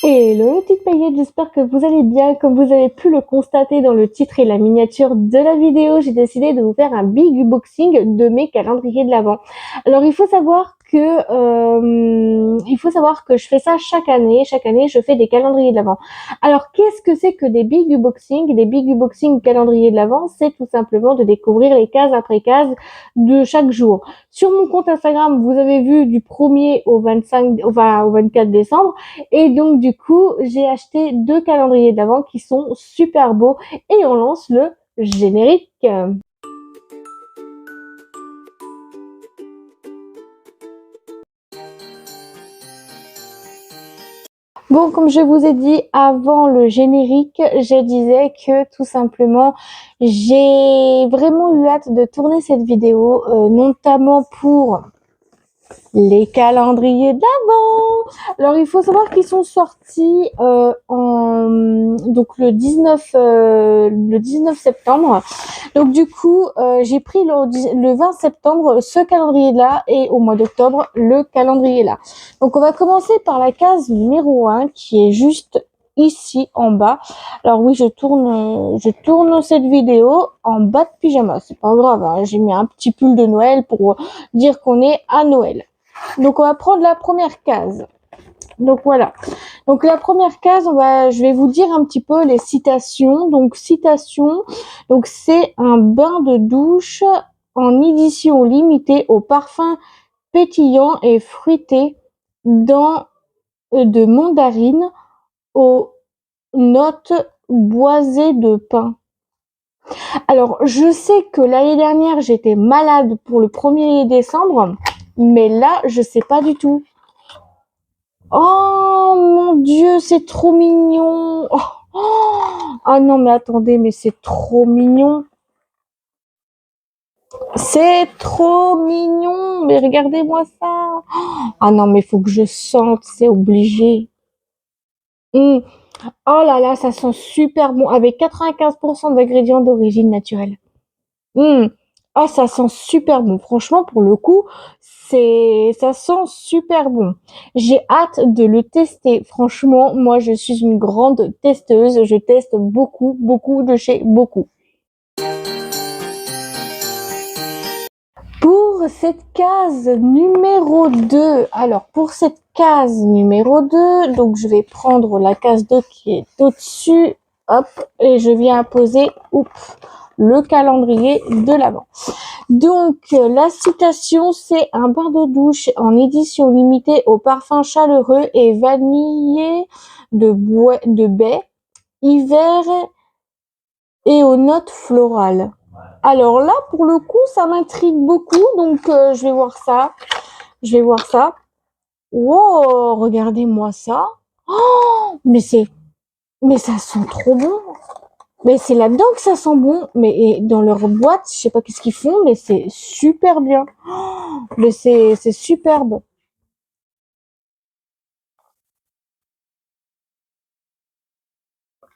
Hello les petites paillettes, j'espère que vous allez bien. Comme vous avez pu le constater dans le titre et la miniature de la vidéo, j'ai décidé de vous faire un big unboxing de mes calendriers de l'Avent. Alors il faut savoir que je fais ça chaque année. Chaque année, je fais des calendriers de l'Avent. Alors qu'est-ce que c'est que des big unboxings? Des big unboxings calendriers de l'Avent, c'est tout simplement de découvrir les cases après cases de chaque jour. Sur mon compte Instagram, vous avez vu du 1er au 25, au 24 décembre. Et donc, du coup, j'ai acheté 2 calendriers d'avant qui sont super beaux et on lance le générique. Bon, comme je vous ai dit avant le générique, je disais que tout simplement, j'ai vraiment eu hâte de tourner cette vidéo, notamment pour les calendriers d'avant. Alors il faut savoir qu'ils sont sortis donc le 19 septembre. Donc du coup, j'ai pris le 20 septembre ce calendrier-là et au mois d'octobre le calendrier-là. Donc on va commencer par la case numéro 1 qui est juste ici en bas. Alors oui, je tourne cette vidéo en bas de pyjama, c'est pas grave, hein. J'ai mis un petit pull de Noël pour dire qu'on est à Noël. Donc on va prendre la première case. Donc voilà. Donc la première case, je vais vous dire un petit peu les citations. Donc citation, donc c'est un bain de douche en édition limitée au parfum pétillant et fruité dans de mandarine aux notes boisées de pain. Alors je sais que l'année dernière j'étais malade pour le 1er décembre, mais là je sais pas du tout. Oh mon Dieu, c'est trop mignon. Oh, oh. Ah non, mais attendez, mais c'est trop mignon. C'est trop mignon. Mais regardez-moi ça. Ah non, mais il faut que je sente, c'est obligé. Mm. Oh là là, ça sent super bon avec 95% d'ingrédients d'origine naturelle. Mm. Ah, ça sent super bon. Franchement, pour le coup, ça sent super bon. J'ai hâte de le tester. Franchement, moi, je suis une grande testeuse. Je teste beaucoup, beaucoup de chez beaucoup. Pour cette case numéro 2, alors pour cette case numéro 2, donc je vais prendre la case 2 qui est au-dessus, hop, et je viens poser, le calendrier de l'Avent. Donc, la citation, c'est un bain de douche en édition limitée au parfum chaleureux et vanillé de baie, hiver et aux notes florales. Alors là, pour le coup, ça m'intrigue beaucoup, donc je vais voir ça. Je vais voir ça. Wow, regardez-moi ça. Oh, mais ça sent trop bon. Mais c'est là-dedans que ça sent bon. Mais dans leur boîte, je sais pas qu'est-ce qu'ils font, mais c'est super bien. Mais c'est super bon.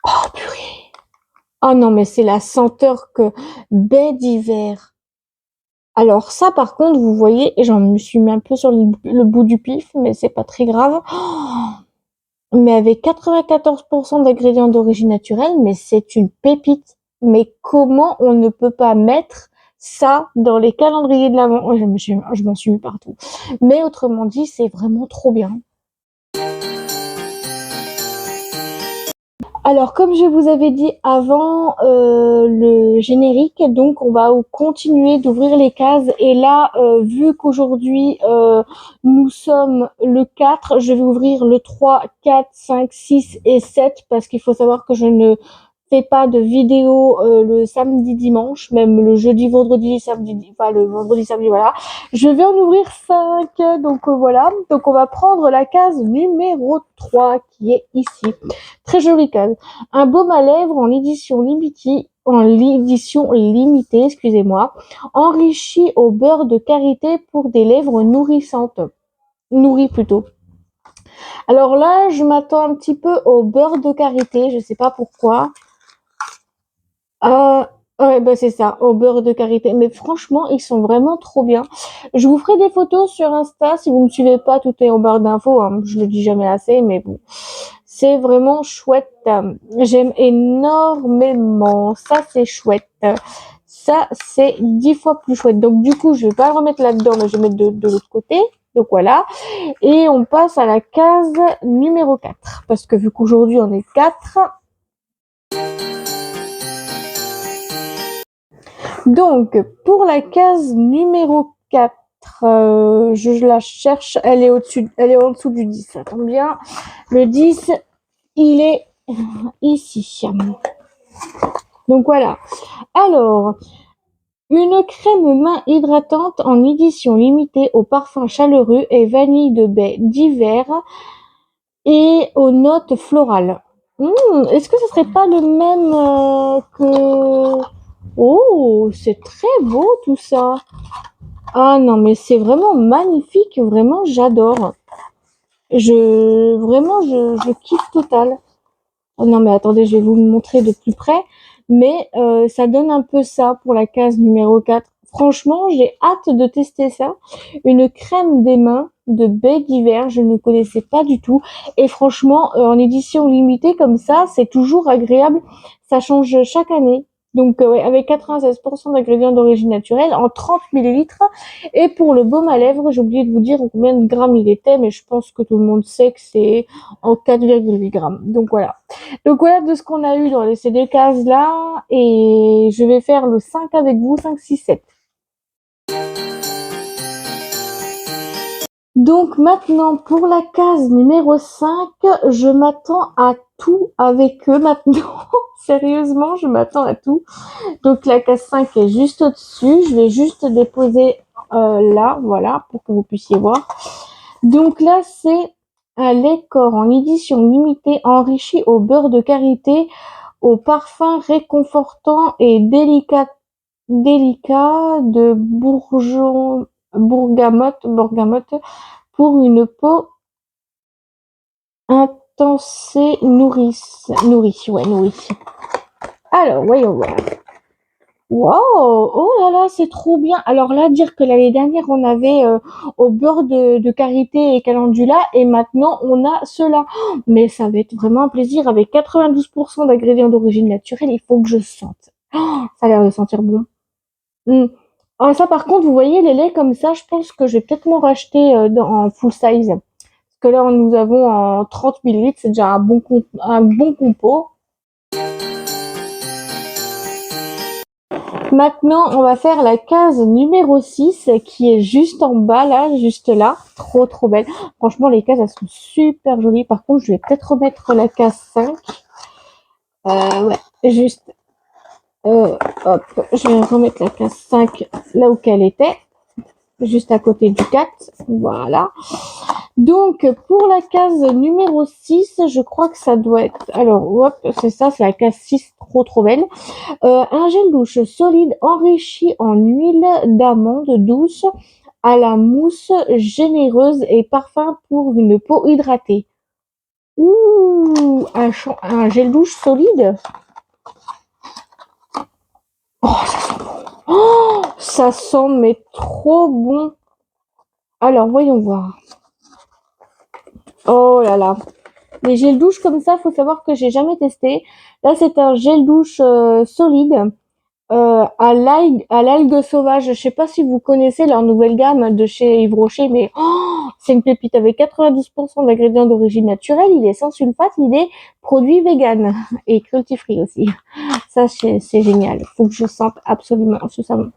Oh purée. Oh non, mais c'est la senteur que baie d'hiver. Alors ça, par contre, vous voyez, j'en me suis mis un peu sur le bout du pif, mais c'est pas très grave. Oh, mais avec 94% d'ingrédients d'origine naturelle, mais c'est une pépite. Mais comment on ne peut pas mettre ça dans les calendriers de l'Avent? Oh, je m'en suis mis partout. Mais autrement dit, c'est vraiment trop bien. Alors, comme je vous avais dit avant le générique, donc on va continuer d'ouvrir les cases. Et là, vu qu'aujourd'hui nous sommes le 4, je vais ouvrir le 3, 4, 5, 6 et 7 parce qu'il faut savoir que je ne fais pas de vidéo le samedi, dimanche, même le jeudi, vendredi, samedi, enfin le vendredi, samedi, voilà. Je vais en ouvrir 5, donc voilà. Donc on va prendre la case numéro 3 qui est ici. Très jolie case. Un baume à lèvres en édition limitée, excusez-moi, enrichi au beurre de karité pour des lèvres nourrissantes. Nourries plutôt. Alors là, je m'attends un petit peu au beurre de karité, je sais pas pourquoi. Euh, ouais, bah c'est ça, au beurre de karité. Mais franchement, ils sont vraiment trop bien. Je vous ferai des photos sur Insta. Si vous me suivez pas, tout est en barre d'infos, hein. Je le dis jamais assez, mais bon. C'est vraiment chouette. J'aime énormément. Ça, c'est chouette. Ça, c'est 10 fois plus chouette. Donc, du coup, je vais pas le remettre là-dedans, mais je vais mettre de l'autre côté. Donc, voilà. Et on passe à la case numéro 4. Parce que vu qu'aujourd'hui, on est 4. Donc, pour la case numéro 4, je la cherche. Elle est au-dessus, elle est en dessous du 10. Ça tombe bien. Le 10, il est ici. Donc, voilà. Alors, une crème main hydratante en édition limitée au parfum chaleureux et vanille de baie d'hiver et aux notes florales. Est-ce que ce serait pas le même que... Oh, c'est très beau tout ça. Ah non, mais c'est vraiment magnifique, vraiment j'adore. Je kiffe total. Oh non, mais attendez, je vais vous le montrer de plus près. Mais ça donne un peu ça pour la case numéro 4. Franchement, j'ai hâte de tester ça. Une crème des mains de baie d'hiver, je ne connaissais pas du tout. Et franchement, en édition limitée comme ça, c'est toujours agréable. Ça change chaque année. Donc ouais, avec 96% d'ingrédients d'origine naturelle en 30 millilitres. Et pour le baume à lèvres, j'ai oublié de vous dire en combien de grammes il était, mais je pense que tout le monde sait que c'est en 4,8 grammes. Donc voilà. Donc voilà de ce qu'on a eu dans ces deux cases-là. Et je vais faire le 5 avec vous, 5, 6, 7. Donc maintenant, pour la case numéro 5, je m'attends à tout avec eux maintenant. Sérieusement, je m'attends à tout. Donc la case 5 est juste au-dessus. Je vais juste déposer là, voilà, pour que vous puissiez voir. Donc là, c'est un lait corps en édition limitée enrichi au beurre de karité, au parfum réconfortant et délicat de bergamote pour une peau intensée nourrie. Alors, voyons voir. Wow, oh là là, c'est trop bien. Alors là, dire que l'année dernière, on avait au beurre de karité et calendula et maintenant, on a cela. Mais ça va être vraiment un plaisir avec 92% d'ingrédients d'origine naturelle. Il faut que je sente. Ça a l'air de sentir bon. Ah, ça, par contre, vous voyez, les laits comme ça, je pense que je vais peut-être m'en racheter en full size. Parce que là, nous avons en 30 millilitres, c'est déjà un bon compo. Maintenant, on va faire la case numéro 6 qui est juste en bas, là, juste là. Trop, trop belle. Franchement, les cases, elles sont super jolies. Par contre, je vais peut-être remettre la case 5. Ouais, juste. Hop, je vais remettre la case 5 là où qu'elle était. Juste à côté du 4. Voilà. Donc, pour la case numéro 6, je crois que ça doit être... Alors, hop, c'est ça, c'est la case 6, trop trop belle. Un gel douche solide enrichi en huile d'amande douce à la mousse généreuse et parfum pour une peau hydratée. Ouh, un gel douche solide. Oh, ça sent bon. Oh, ça sent mais trop bon. Alors, voyons voir. Oh là là. Les gels douche comme ça, faut savoir que j'ai jamais testé. Là, c'est un gel douche solide à l'algue sauvage. Je sais pas si vous connaissez leur nouvelle gamme de chez Yves Rocher, mais c'est une pépite avec 92% d'ingrédients d'origine naturelle. Il est sans sulfate, il est produit vegan et cruelty free aussi. Ça, c'est génial. Faut que je sente absolument ce savon.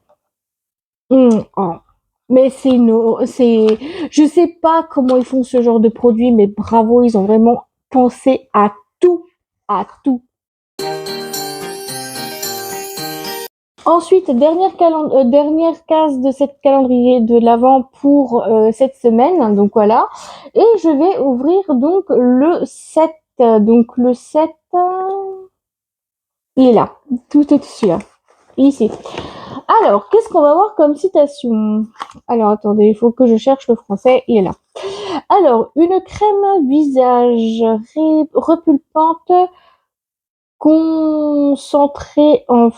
Oh. Mais je sais pas comment ils font ce genre de produit, mais bravo, ils ont vraiment pensé à tout, à tout. Ensuite, dernière case de cette calendrier de l'Avent pour cette semaine. Donc voilà. Et je vais ouvrir donc le 7. Donc le 7, il est là, tout au-dessus, là, ici. Alors, qu'est-ce qu'on va voir comme citation? Alors, attendez, il faut que je cherche le français, il est là. Alors, une crème visage repulpante concentrée en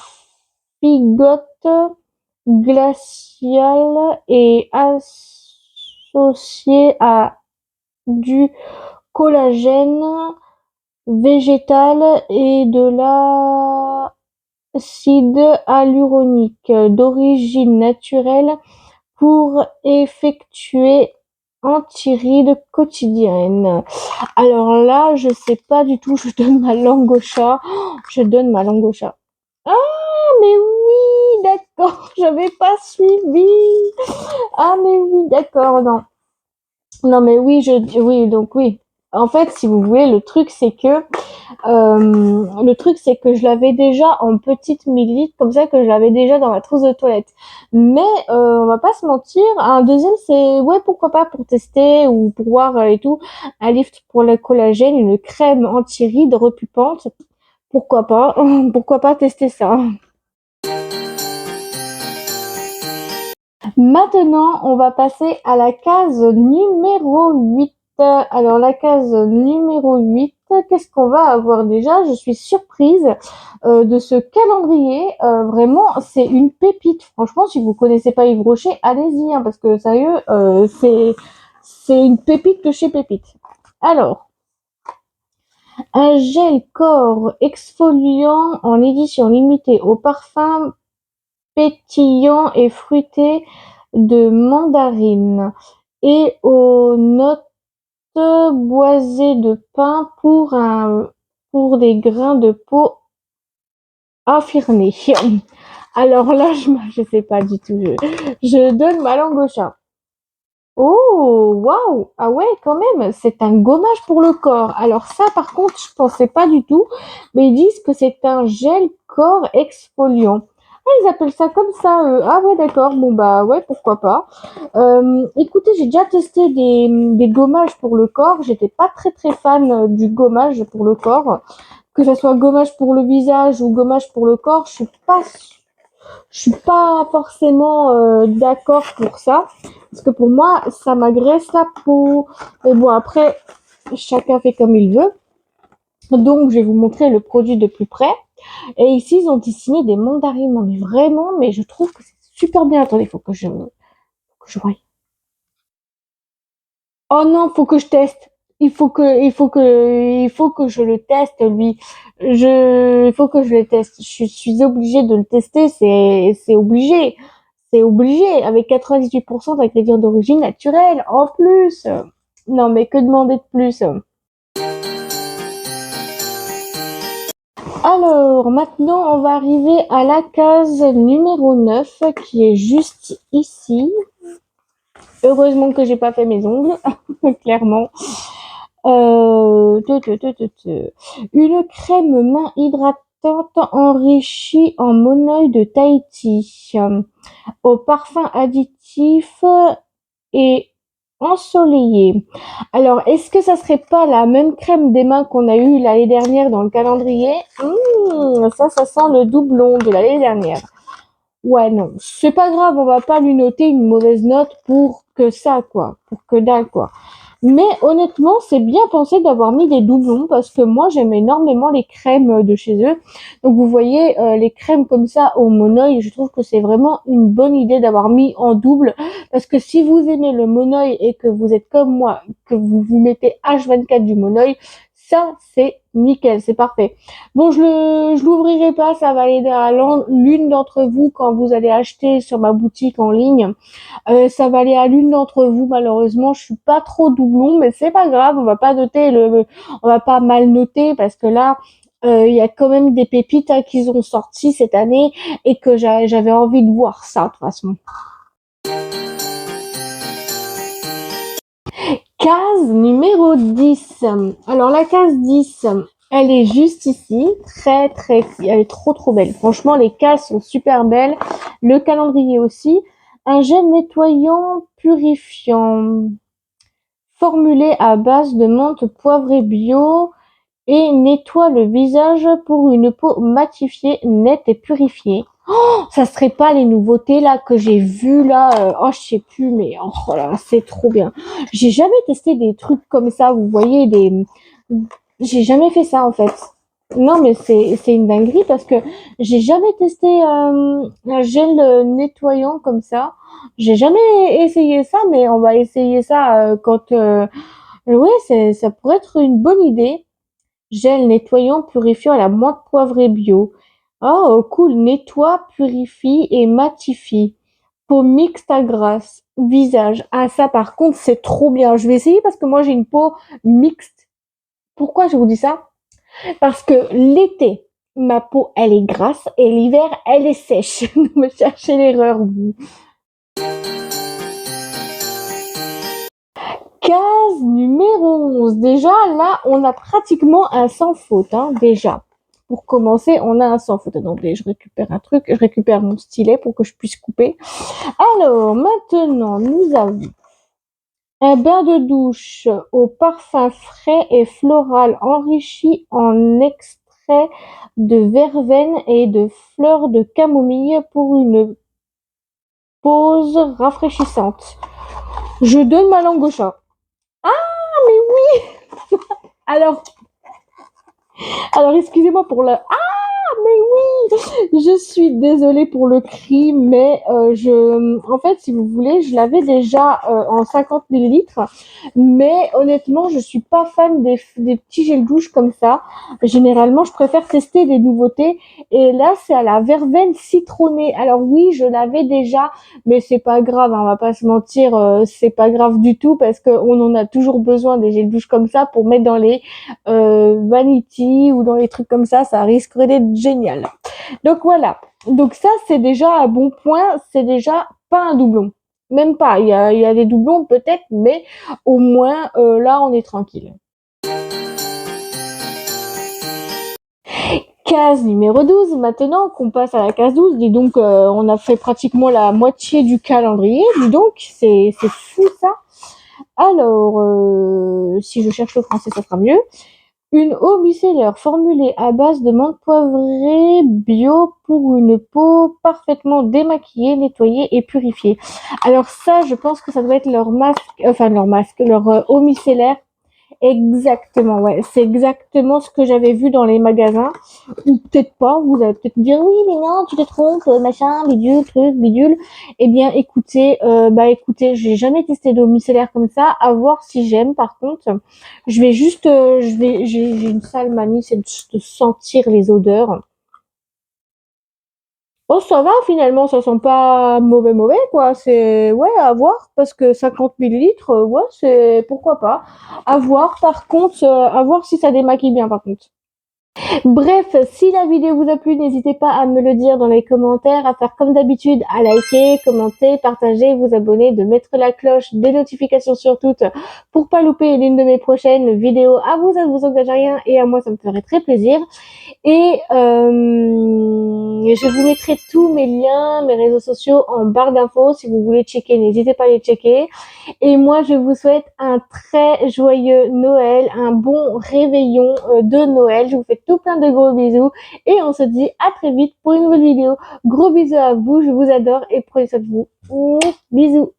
figote glaciale et associée à du collagène végétal et de l'acide hyaluronique d'origine naturelle pour effectuer anti-rides quotidiennes. Alors là, je sais pas du tout, je donne ma langue au chat. Je donne ma langue au chat. Ah, mais oui, d'accord, j'avais pas suivi. Ah, mais oui, d'accord, non. Non, mais oui, oui, donc oui. En fait, si vous voulez, le truc, c'est que je l'avais déjà en petite millilitres, comme ça que je l'avais déjà dans ma trousse de toilette. Mais on va pas se mentir, un deuxième, c'est ouais, pourquoi pas pour tester ou pour voir et tout, un lift pour le collagène, une crème anti-rides repupante. Pourquoi pas? Pourquoi pas tester ça? Maintenant, on va passer à la case numéro 8. Alors, la case numéro 8, qu'est-ce qu'on va avoir déjà? Je suis surprise de ce calendrier. Vraiment, c'est une pépite. Franchement, si vous connaissez pas Yves Rocher, allez-y, hein, parce que sérieux, c'est une pépite de chez Pépite. Alors, un gel corps exfoliant en édition limitée au parfum pétillant et fruité de mandarine et aux notes boisées de pin pour des grains de peau affirmés. Alors là, je sais pas du tout. Je donne ma langue au chat. Oh, waouh! Ah ouais, quand même, c'est un gommage pour le corps. Alors ça, par contre, je pensais pas du tout, mais ils disent que c'est un gel corps exfoliant. Ah, ils appellent ça comme ça. Ah ouais, d'accord. Bon bah ouais, pourquoi pas. Écoutez, j'ai déjà testé des gommages pour le corps. J'étais pas très fan du gommage pour le corps, que ce soit gommage pour le visage ou gommage pour le corps. Je suis pas forcément d'accord pour ça, parce que pour moi, ça m'agresse la peau. Mais bon, après, chacun fait comme il veut. Donc, je vais vous montrer le produit de plus près. Et ici, ils ont dessiné des mandarines. Non, mais vraiment, mais je trouve que c'est super bien. Attendez, faut que je voie. Oh non, faut que je teste. Il faut que je le teste, lui. Il faut que je le teste. Je suis obligée de le tester. C'est obligé. C'est obligé. Avec 98% d'ingrédients d'origine naturelle. En plus. Non, mais que demander de plus? Alors, maintenant, on va arriver à la case numéro 9, qui est juste ici. Heureusement que j'ai pas fait mes ongles, clairement. Une crème main hydratante enrichie en monoeil de Tahiti, au parfum additif et ensoleillé. Alors, est-ce que ça serait pas la même crème des mains qu'on a eue l'année dernière dans le calendrier? Ça sent le doublon de l'année dernière. Ouais, non, c'est pas grave, on va pas lui noter une mauvaise note pour que ça, quoi, pour que dalle, quoi. Mais honnêtement, c'est bien pensé d'avoir mis des doublons parce que moi, j'aime énormément les crèmes de chez eux. Donc, vous voyez, les crèmes comme ça au monoeil, je trouve que c'est vraiment une bonne idée d'avoir mis en double parce que si vous aimez le monoeil et que vous êtes comme moi, que vous mettez H24 du monoeil, ça, c'est nickel, c'est parfait. Bon, je l'ouvrirai pas, ça va aller à l'une d'entre vous quand vous allez acheter sur ma boutique en ligne. Ça va aller à l'une d'entre vous, malheureusement. Je suis pas trop doublon, mais c'est pas grave, on va pas mal noter parce que là, il y a quand même des pépites hein, qu'ils ont sorties cette année et que j'avais envie de voir ça de toute façon. Case numéro 10. Alors la case 10, elle est juste ici, elle est trop belle. Franchement, les cases sont super belles, le calendrier aussi. Un gel nettoyant purifiant, formulé à base de menthe poivrée bio et nettoie le visage pour une peau matifiée, nette et purifiée. Ça serait pas les nouveautés là que j'ai vues là, oh je sais plus mais oh là c'est trop bien. J'ai jamais testé des trucs comme ça, vous voyez j'ai jamais fait ça en fait. Non mais c'est une dinguerie parce que j'ai jamais testé un gel nettoyant comme ça. J'ai jamais essayé ça mais on va essayer ça quand ouais, ça pourrait être une bonne idée. Gel nettoyant purifiant à la menthe poivrée bio. Oh, cool. Nettoie, purifie et matifie. Peau mixte à grasse. Visage. Ah, ça, par contre, c'est trop bien. Je vais essayer parce que moi, j'ai une peau mixte. Pourquoi je vous dis ça? Parce que l'été, ma peau, elle est grasse et l'hiver, elle est sèche. Ne me cherchez l'erreur, vous. Case numéro 11. Déjà, là, on a pratiquement un sans faute, hein, déjà. Pour commencer, on a un sans faute. Attendez, je récupère un truc. Je récupère mon stylet pour que je puisse couper. Alors, maintenant, nous avons un bain de douche au parfum frais et floral enrichi en extrait de verveine et de fleurs de camomille pour une pause rafraîchissante. Je donne ma langue au chat. Ah, mais oui! Alors, excusez-moi pour le... Mais oui, je suis désolée pour le cri, mais en fait, si vous voulez, je l'avais déjà en 50 millilitres, mais honnêtement, je suis pas fan des petits gels douche comme ça. Généralement, je préfère tester des nouveautés, et là, c'est à la verveine citronnée. Alors oui, je l'avais déjà, mais c'est pas grave, hein, on va pas se mentir, c'est pas grave du tout parce qu'on en a toujours besoin des gels douche comme ça pour mettre dans les vanity ou dans les trucs comme ça risquerait d'être génial. Donc voilà. Donc ça, c'est déjà un bon point. C'est déjà pas un doublon. Même pas. Il y a des doublons peut-être, mais au moins là, on est tranquille. Case numéro 12. Maintenant qu'on passe à la case 12, dis donc, on a fait pratiquement la moitié du calendrier. Dis donc, c'est fou ça. Alors, si je cherche le français, ça sera mieux. Une eau micellaire formulée à base de menthe poivrée bio pour une peau parfaitement démaquillée, nettoyée et purifiée. Alors ça, je pense que ça doit être leur eau micellaire. Exactement, ouais. C'est exactement ce que j'avais vu dans les magasins. Ou peut-être pas, vous allez peut-être me dire oui, mais non, tu te trompes, machin, bidule, truc, bidule. Eh bien, écoutez, j'ai jamais testé d'eau micellaire comme ça. À voir si j'aime. Par contre, je vais juste, j'ai une sale manie, c'est de sentir les odeurs. Oh, ça va, finalement, ça sent pas mauvais, quoi. C'est, ouais, à voir, parce que 50 millilitres, ouais, c'est, pourquoi pas. À voir, par contre, à voir si ça démaquille bien, par contre. Bref, si la vidéo vous a plu, n'hésitez pas à me le dire dans les commentaires, à faire comme d'habitude, à liker, commenter, partager, vous abonner, de mettre la cloche des notifications sur toutes pour pas louper l'une de mes prochaines vidéos. À vous, ça ne vous engage à rien et à moi, ça me ferait très plaisir. Et je vous mettrai tous mes liens, mes réseaux sociaux en barre d'infos. Si vous voulez checker, n'hésitez pas à les checker. Et moi, je vous souhaite un très joyeux Noël, un bon réveillon de Noël. Je vous fais tout plein de gros bisous et on se dit à très vite pour une nouvelle vidéo. Gros bisous à vous, je vous adore et prenez soin de vous. Bisous.